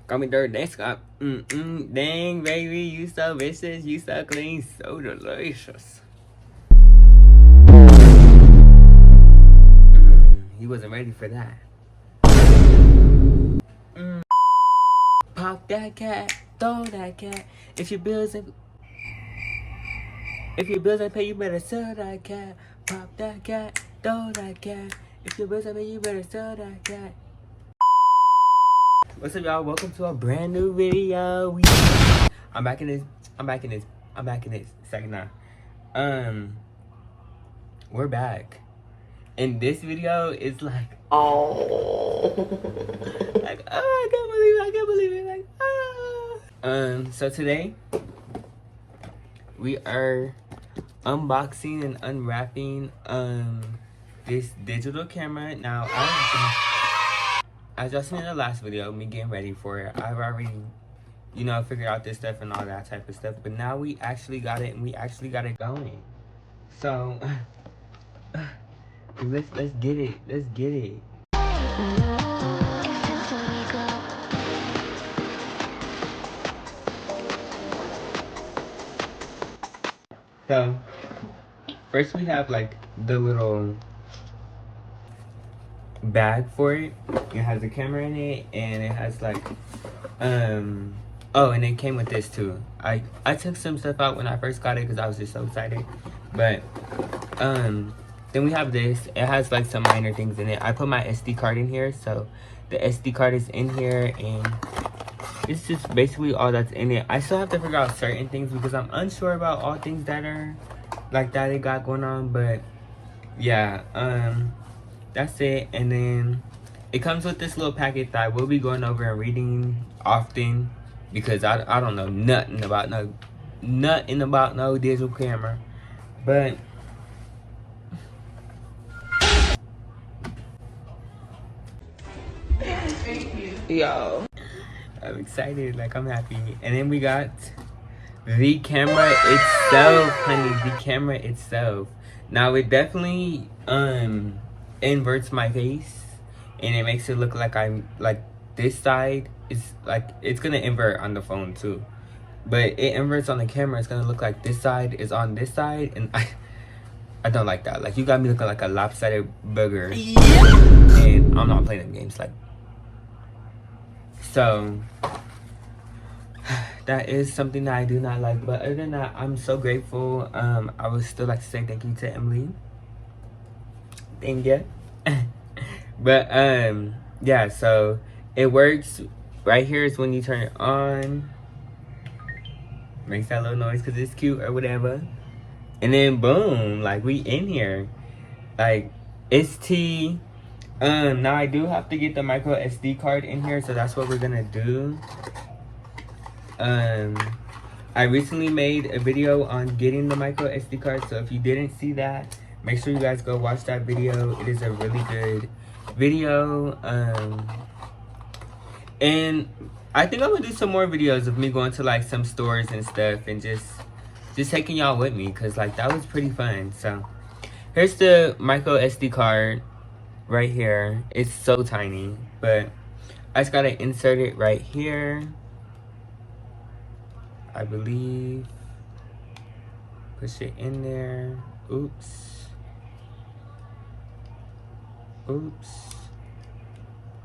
Got me dirty, next up. Dang, baby, you so vicious, you so clean, so delicious. He wasn't ready for that. Pop that cat, throw that cat. If your bills ain't pay, you better sell that cat. Pop that cat, throw that cat. If your bills ain't pay, you better sell that cat. What's up, y'all? Welcome to a brand new video. I'm back in this second now. We're back. And this video is like, like, I can't believe it, like, so today we are unboxing and unwrapping this digital camera. Now, as y'all seen in the last video, me getting ready for it, I've already, figured out this stuff and all that type of stuff. But now we actually got it, and we actually got it going. So, let's get it. Let's get it. So, first we have like the little bag for it. It has a camera in it, and it has like oh, and it came with this too. I took some stuff out when I first got it because I was just so excited. But then we have this. It has like some minor things in it. I put my SD card in here, so the SD card is in here, and it's just basically all that's in it. I still have to figure out certain things because I'm unsure about all things that are like that they got going on. But yeah, that's it. And then it comes with this little packet that I will be going over and reading often because I don't know nothing about no digital camera. But yo, I'm excited, like I'm happy. And then we got the camera itself, honey. The camera itself. Now it definitely inverts my face, and it makes it look like I'm like this side is like, it's gonna invert on the phone too, but it inverts on the camera. It's gonna look like this side is on this side, and I don't like that. Like, you got me looking like a lopsided booger, and I'm not playing them games. Like, so that is something that I do not like. But other than that, I'm so grateful. I would still like to say thank you to Emily. Thank you. But yeah, so it works. Right here is when you turn it on. Makes that little noise because it's cute or whatever. And then boom, like we in here. Like, it's T. Now I do have to get the micro SD card in here, so that's what we're gonna do. I recently made a video on getting the micro SD card, so if you didn't see that, make sure you guys go watch that video. It is a really good video. And I think I'm gonna do some more videos of me going to like some stores and stuff and just taking y'all with me, because like that was pretty fun. So here's the micro SD card right here. It's so tiny, but I just gotta insert it right here, I believe. Push it in there. Oops.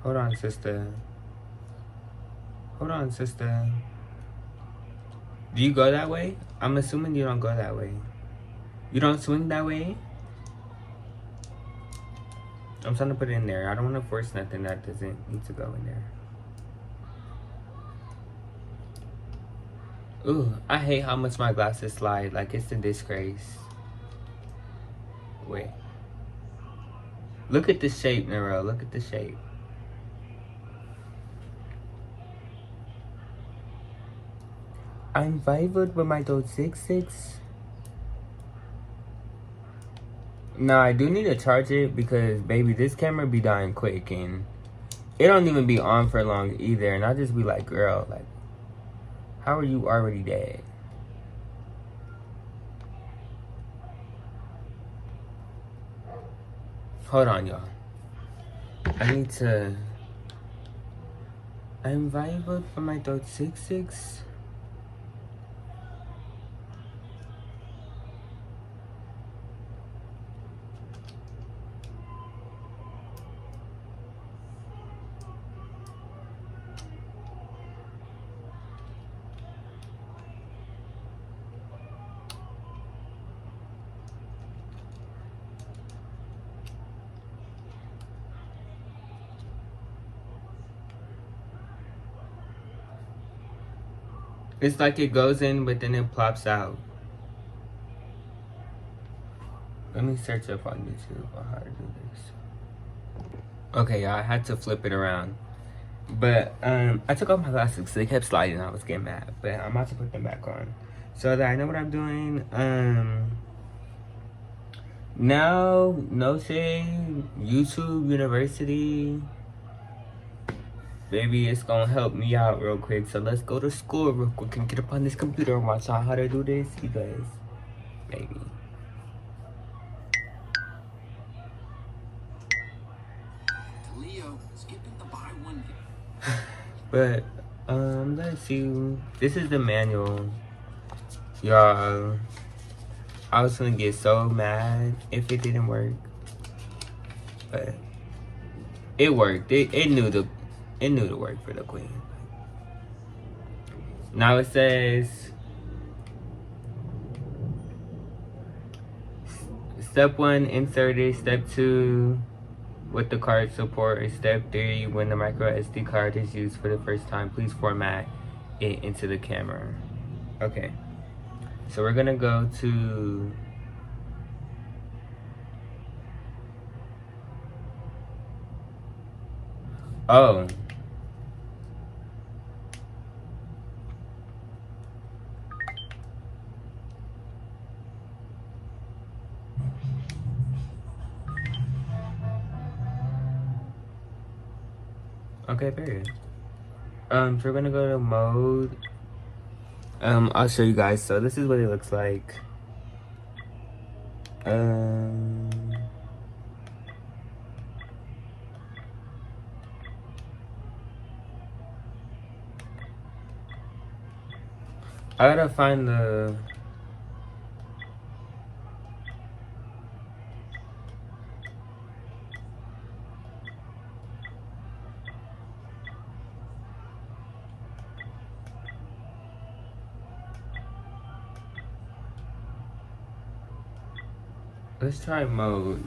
Hold on, sister. Do you go that way? I'm assuming you don't go that way. You don't swing that way? I'm trying to put it in there. I don't want to force nothing that doesn't need to go in there. Ooh, I hate how much my glasses slide. Like, it's a disgrace. Wait. Look at the shape, Norelll. Look at the shape. I'm 5', but my throat's 6'6". No, I do need to charge it because, baby, this camera be dying quick, and it don't even be on for long either. And I just be like, girl, like, how are you already dead? Hold on, y'all. I need to I'm viable for my dot 66. It's like it goes in, but then it plops out. Let me search up on YouTube on how to do this. Okay, y'all, I had to flip it around. But I took off my glasses because they kept sliding. I was getting mad. But I'm about to put them back on so that I know what I'm doing. Now, no shade, YouTube University. Baby, it's gonna help me out real quick. So let's go to school real quick and get up on this computer and watch out how to do this, you guys. Maybe. Leo, skipping the buy one. But let's see. This is the manual. Y'all, I was gonna get so mad if it didn't work. But it worked. It knew to work for the queen. Now it says step 1, insert it. Step 2, with the card support. And step 3, when the micro SD card is used for the first time, please format it into the camera. Okay, so we're gonna go to okay, period. So we're gonna go to mode. I'll show you guys. So this is what it looks like. I gotta find the let's try mode.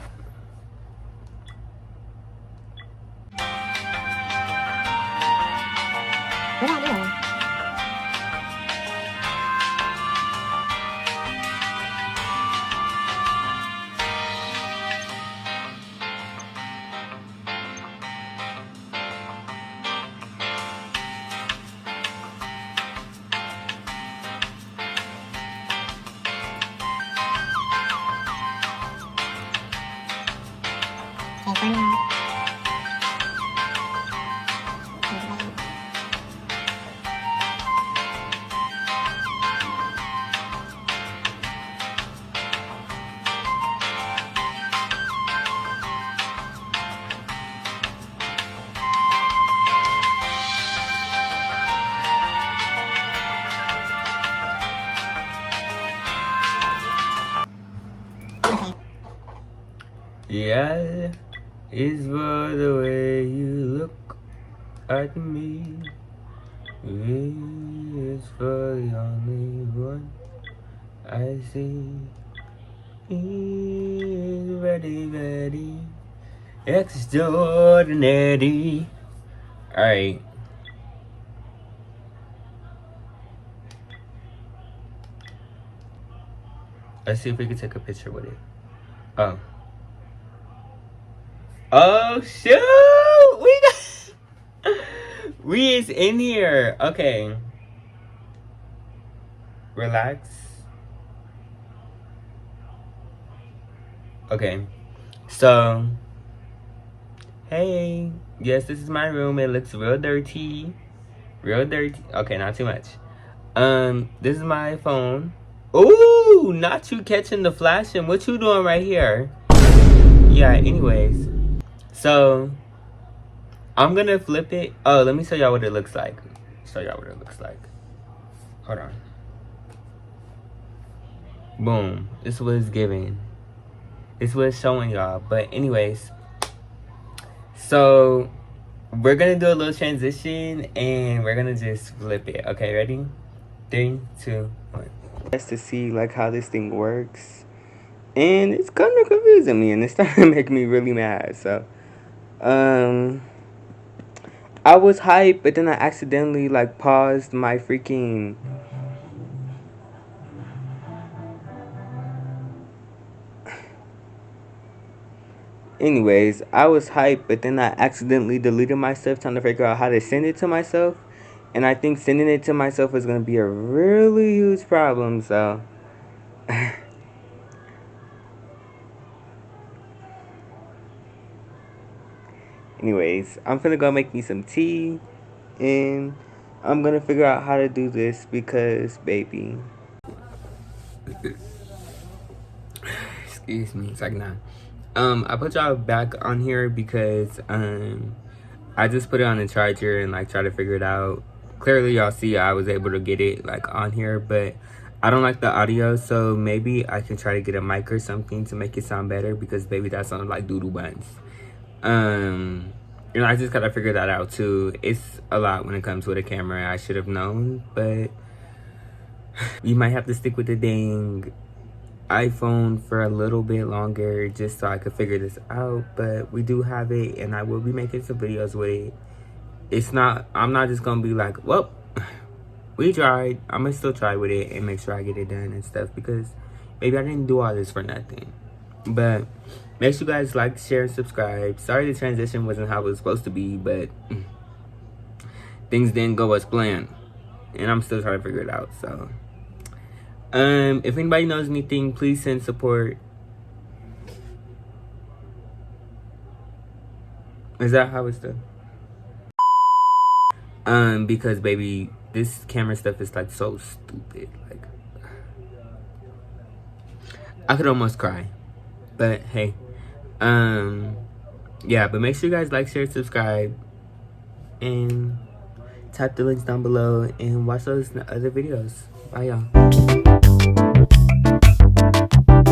Yeah, it's for the way you look at me. It's for the only one I see. It's very, very extraordinary. Alright. Let's see if we can take a picture with it. Oh. Oh shoot! We is in here. Okay. Relax. Okay. So, hey. Yes, this is my room. It looks real dirty. Real dirty. Okay, not too much. This is my phone. Ooh, not you catching the flashing. What you doing right here? Yeah, anyways. So, I'm gonna flip it. Oh, let me show y'all what it looks like. Hold on. Boom. This was given. This was showing y'all. But anyways, so we're gonna do a little transition and we're gonna just flip it. Okay, ready? 3, 2, 1. Just to see like how this thing works. And it's kind of confusing me and it's starting to make me really mad. So I was hyped, but then I accidentally like paused my freaking anyways, I was hyped, but then I accidentally deleted myself trying to figure out how to send it to myself. And I think sending it to myself is going to be a really huge problem, so. Anyways, I'm finna go make me some tea. And I'm going to figure out how to do this because, baby. Excuse me, it's like 9. I put y'all back on here because, I just put it on the charger and like try to figure it out. Clearly y'all see I was able to get it like on here, but I don't like the audio, so maybe I can try to get a mic or something to make it sound better because baby that sounds like doodle buns. And I just gotta figure that out too. It's a lot when it comes with a camera. I should have known, but you might have to stick with the dang iPhone for a little bit longer just so I could figure this out, but we do have it and I will be making some videos with it. I'm not just gonna be like, well, we tried. I'm gonna still try with it and make sure I get it done and stuff because maybe I didn't do all this for nothing. But make sure you guys like, share, and subscribe. Sorry the transition wasn't how it was supposed to be, but things didn't go as planned and I'm still trying to figure it out. So if anybody knows anything, please send support. Is that how it's done? Because baby, this camera stuff is like so stupid. Like, I could almost cry. But hey, yeah. But make sure you guys like, share, subscribe, and tap the links down below and watch those other videos. Bye, y'all.